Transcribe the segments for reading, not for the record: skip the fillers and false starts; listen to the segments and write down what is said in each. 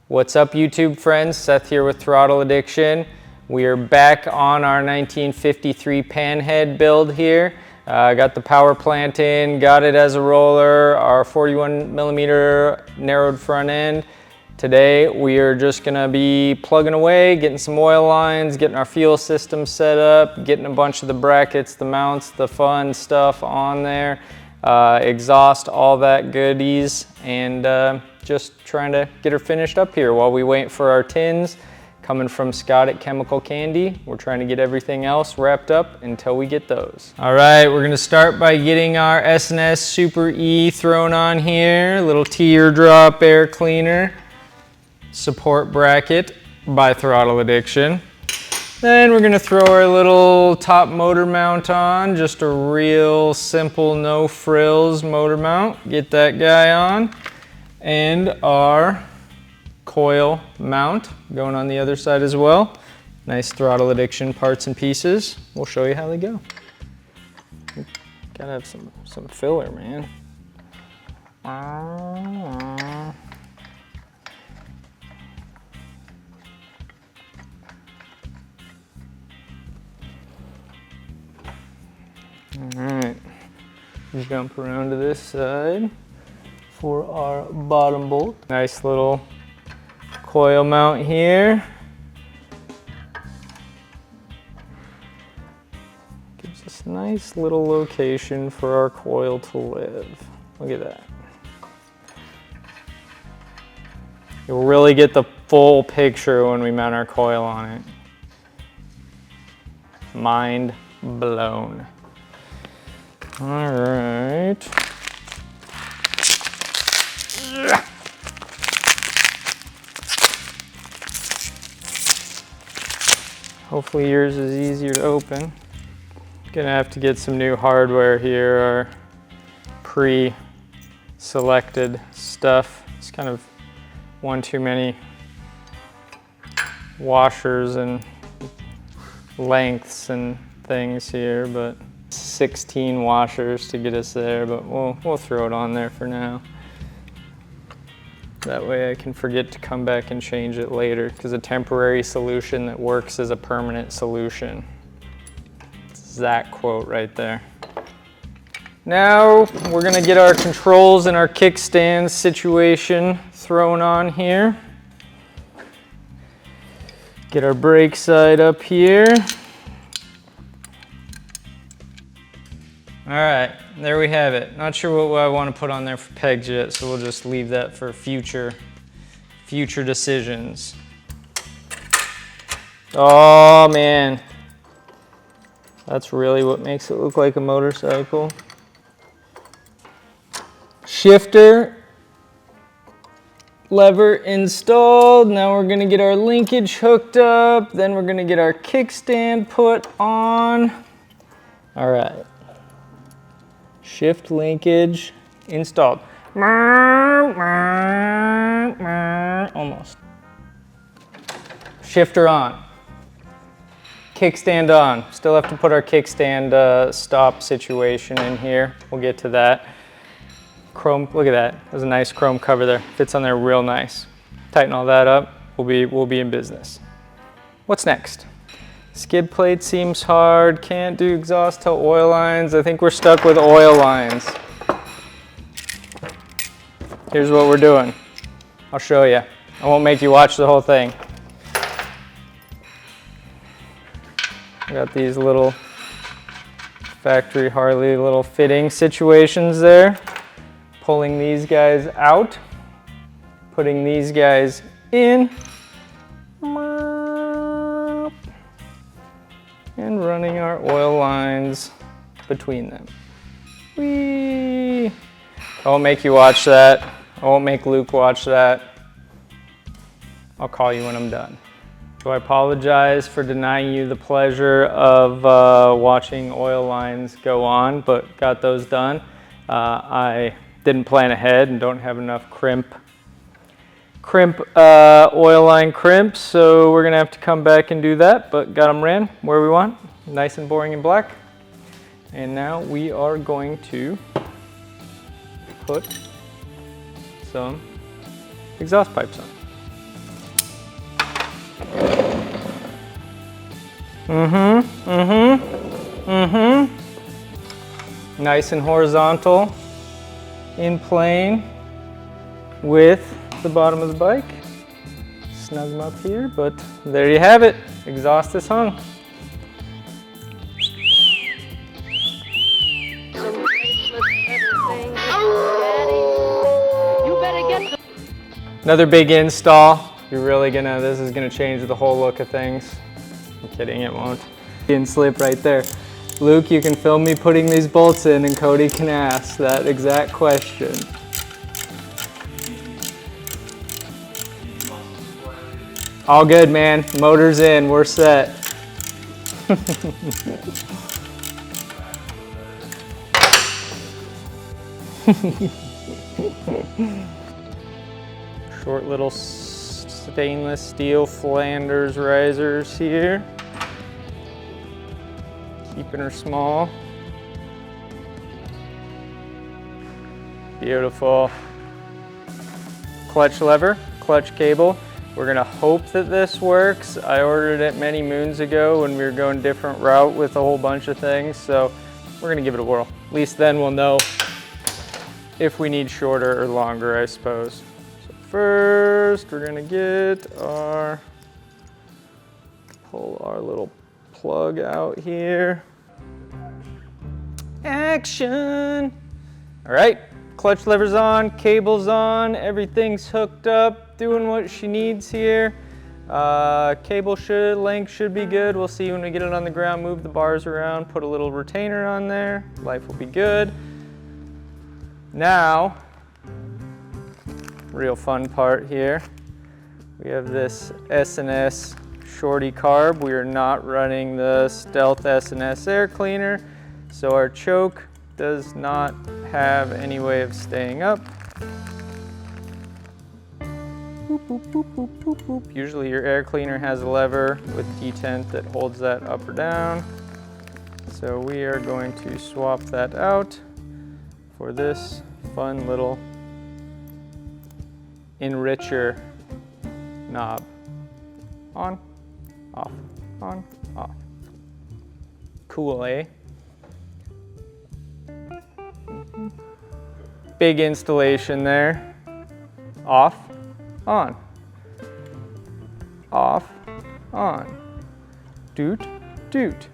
What's up, YouTube friends? Seth here with Throttle Addiction. We are back on our 1953 Panhead build here. Got the power plant in, got it as a roller, our 41mm narrowed front end. Today we are just gonna be plugging away, getting some oil lines, getting our fuel system set up, getting a bunch of the brackets, the mounts, the fun stuff on there, exhaust, all that goodies, and just trying to get her finished up here while we wait for our tins coming from Scott at Chemical Candy. We're trying to get everything else wrapped up until we get those. All right, we're gonna start by getting our S&S Super E thrown on here. A little teardrop air cleaner. Support bracket by Throttle Addiction. Then we're gonna throw our little top motor mount on, just a real simple, no frills motor mount. Get that guy on. And our coil mount going on the other side as well. Nice Throttle Addiction parts and pieces. We'll show you how they go. Gotta have some filler, man. All right, jump around to this side for our bottom bolt. Nice little coil mount here. Gives us a nice little location for our coil to live. Look at that. You'll really get the full picture when we mount our coil on it. Mind blown. All right. Hopefully yours is easier to open. Gonna have to get some new hardware here, our pre-selected stuff. It's kind of one too many washers and lengths and things here, but 16 washers to get us there, but we'll throw it on there for now. That way I can forget to come back and change it later, because a temporary solution that works is a permanent solution. It's that quote right there. Now we're gonna get our controls and our kickstand situation thrown on here. Get our brake side up here. All right, there we have it. Not sure what I want to put on there for pegs yet, so we'll just leave that for future decisions. Oh man, that's really what makes it look like a motorcycle. Shifter lever installed. Now we're gonna get our linkage hooked up. Then we're gonna get our kickstand put on. All right. Shift linkage installed. Almost. Shifter on. Kickstand on. Still have to put our kickstand stop situation in here. We'll get to that. Chrome, look at that. There's a nice chrome cover there. Fits on there real nice. Tighten all that up. We'll be in business. What's next? Skid plate seems hard, can't do exhaust till oil lines. I think we're stuck with oil lines. Here's what we're doing. I'll show you. I won't make you watch the whole thing. I got these little factory Harley little fitting situations there. Pulling these guys out, putting these guys in. And running our oil lines between them. Whee! I won't make you watch that. I won't make Luke watch that. I'll call you when I'm done. So I apologize for denying you the pleasure of watching oil lines go on, but got those done. I didn't plan ahead and don't have enough oil line crimps, so we're gonna have to come back and do that, but got them ran where we want, nice and boring and black. And now we are going to put some exhaust pipes on. Nice and horizontal, in plane with the bottom of the bike. Snug them up here, but there you have it. Exhaust is hung. Another big install. This is gonna change the whole look of things. I'm kidding, it won't. And slip right there. Luke, you can film me putting these bolts in and Cody can ask that exact question. All good, man. Motor's in, we're set. Short little stainless steel Flanders risers here. Keeping her small. Beautiful. Clutch lever, clutch cable. We're gonna hope that this works. I ordered it many moons ago when we were going a different route with a whole bunch of things, so we're gonna give it a whirl. At least then we'll know if we need shorter or longer, I suppose. So first, we're gonna pull our little plug out here. Action! All right, clutch lever's on, cable's on, everything's hooked up, doing what she needs here. Cable length should be good. We'll see when we get it on the ground, move the bars around, put a little retainer on there. Life will be good. Now, real fun part here. We have this S&S shorty carb. We are not running the Stealth S&S air cleaner, so our choke does not have any way of staying up. Boop, boop, boop, boop, boop, boop. Usually your air cleaner has a lever with detent that holds that up or down. So we are going to swap that out for this fun little enricher knob. On, off, on, off. Cool, eh? Big installation there. Off, on. Off, on. Doot, doot.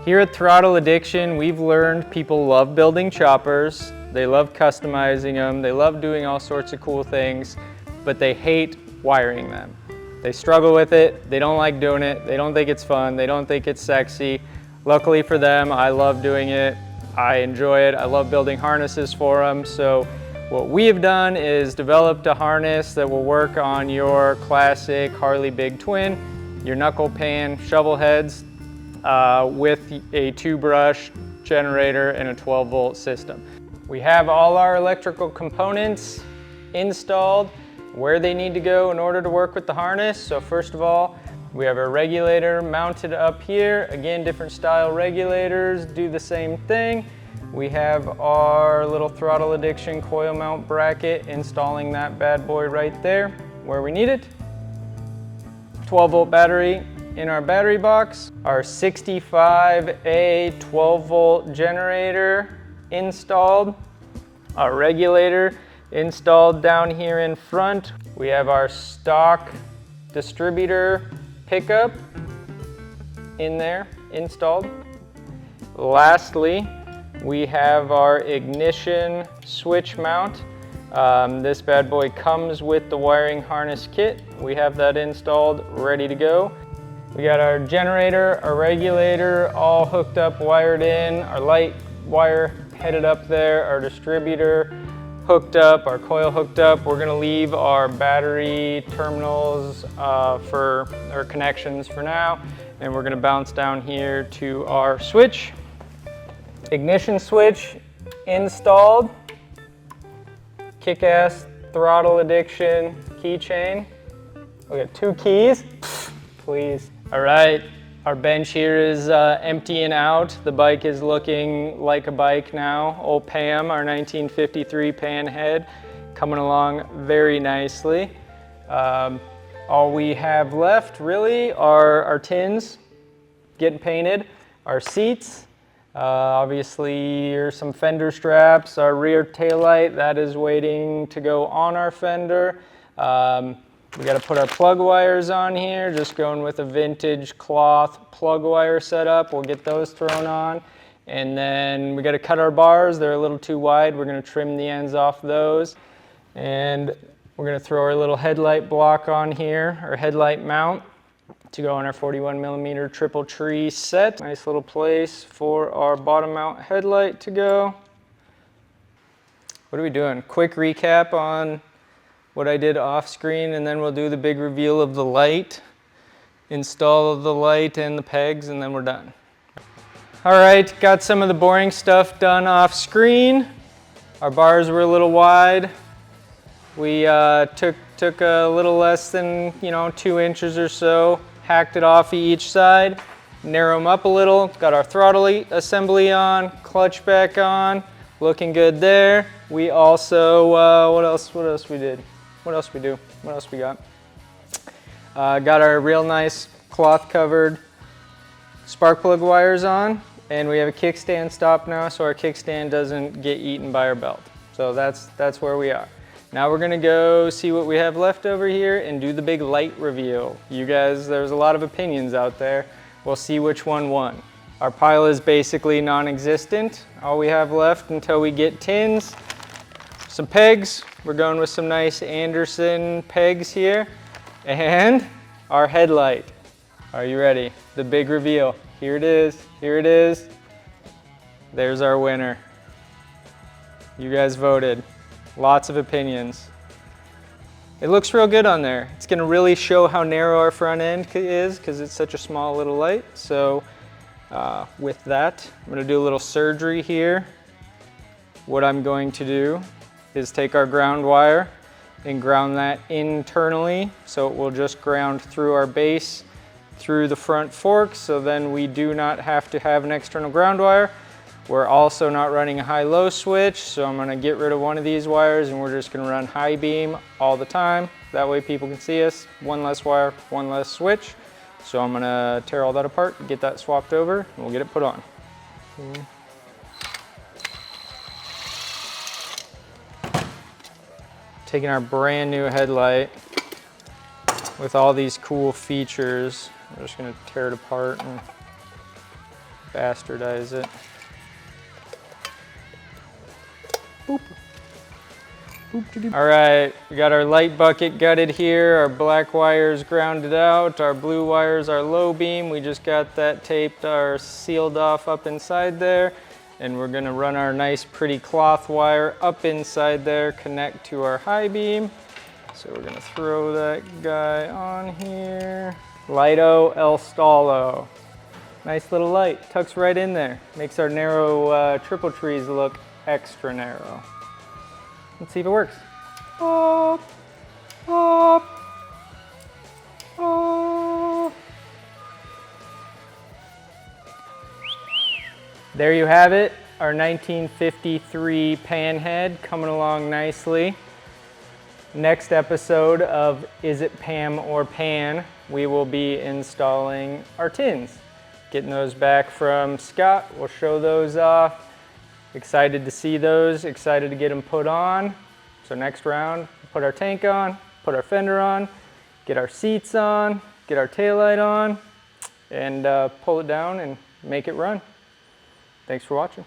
Here at Throttle Addiction, we've learned people love building choppers. They love customizing them. They love doing all sorts of cool things, but they hate wiring them. They struggle with it. They don't like doing it. They don't think it's fun. They don't think it's sexy. Luckily for them, I love doing it. I enjoy it. I love building harnesses for them. So what we have done is developed a harness that will work on your classic Harley Big Twin, your knuckle pan shovel heads with a 2-brush generator and a 12-volt system. We have all our electrical components installed where they need to go in order to work with the harness. So first of all, we have our regulator mounted up here. Again, different style regulators do the same thing. We have our little Throttle Addiction coil mount bracket, installing that bad boy right there where we need it. 12-volt battery in our battery box. Our 65A 12-volt generator installed. Our regulator installed down here in front. We have our stock distributor pickup in there installed. Lastly, we have our ignition switch mount. This bad boy comes with the wiring harness kit. We have that installed, ready to go. We got our generator, our regulator all hooked up, wired in, our light wire headed up there, our distributor hooked up, our coil hooked up. We're gonna leave our battery terminals for our connections for now, and we're gonna bounce down here to our switch. Ignition switch installed. Kick-ass Throttle Addiction keychain. We got 2 keys, please. All right, our bench here is emptying out. The bike is looking like a bike now. Old Pam, our 1953 Panhead, coming along very nicely. All we have left really are our tins getting painted, our seats, obviously here's some fender straps, our rear taillight, that is waiting to go on our fender. We got to put our plug wires on here, just going with a vintage cloth plug wire setup. We'll get those thrown on. And then we got to cut our bars. They're a little too wide. We're going to trim the ends off those. And we're going to throw our little headlight block on here, our headlight mount, to go on our 41mm triple tree set. Nice little place for our bottom mount headlight to go. What are we doing? Quick recap on what I did off screen, and then we'll do the big reveal of the light, install the light and the pegs, and then we're done. All right, got some of the boring stuff done off screen. Our bars were a little wide. We took a little less than 2 inches or so, hacked it off each side, narrow them up a little, got our throttle assembly on, clutch back on, looking good there. We also, what else we did? What else we do? What else we got? Got our real nice cloth covered spark plug wires on, and we have a kickstand stop now so our kickstand doesn't get eaten by our belt. So that's where we are. Now we're gonna go see what we have left over here and do the big light reveal. You guys, there's a lot of opinions out there. We'll see which one won. Our pile is basically non-existent. All we have left until we get tins, some pegs. We're going with some nice Anderson pegs here. And our headlight. Are you ready? The big reveal. Here it is, here it is. There's our winner. You guys voted. Lots of opinions. It looks real good on there. It's gonna really show how narrow our front end is because it's such a small little light. So with that, I'm gonna do a little surgery here. What I'm going to do is take our ground wire and ground that internally so it will just ground through our base, through the front forks, so then we do not have to have an external ground wire. We're also not running a high-low switch, so I'm gonna get rid of one of these wires and we're just gonna run high beam all the time. That way people can see us. One less wire, one less switch. So I'm gonna tear all that apart, get that swapped over, and we'll get it put on. Taking our brand new headlight with all these cool features. I'm just gonna tear it apart and bastardize it. Boop. Boop. All right, we got our light bucket gutted here, our black wires grounded out, our blue wires are low beam. We just got that taped or sealed off up inside there. And we're gonna run our nice pretty cloth wire up inside there, connect to our high beam. So we're gonna throw that guy on here. Lighto El Stallo. Nice little light, tucks right in there. Makes our narrow triple trees look extra narrow. Let's see if it works. Oh, oh, oh. There you have it, our 1953 Panhead coming along nicely. Next episode of Is It Pam or Pan, we will be installing our tins. Getting those back from Scott, we'll show those off. Excited to see those, excited to get them put on. So next round, put our tank on, put our fender on, get our seats on, get our taillight on, and pull it down and make it run. Thanks for watching.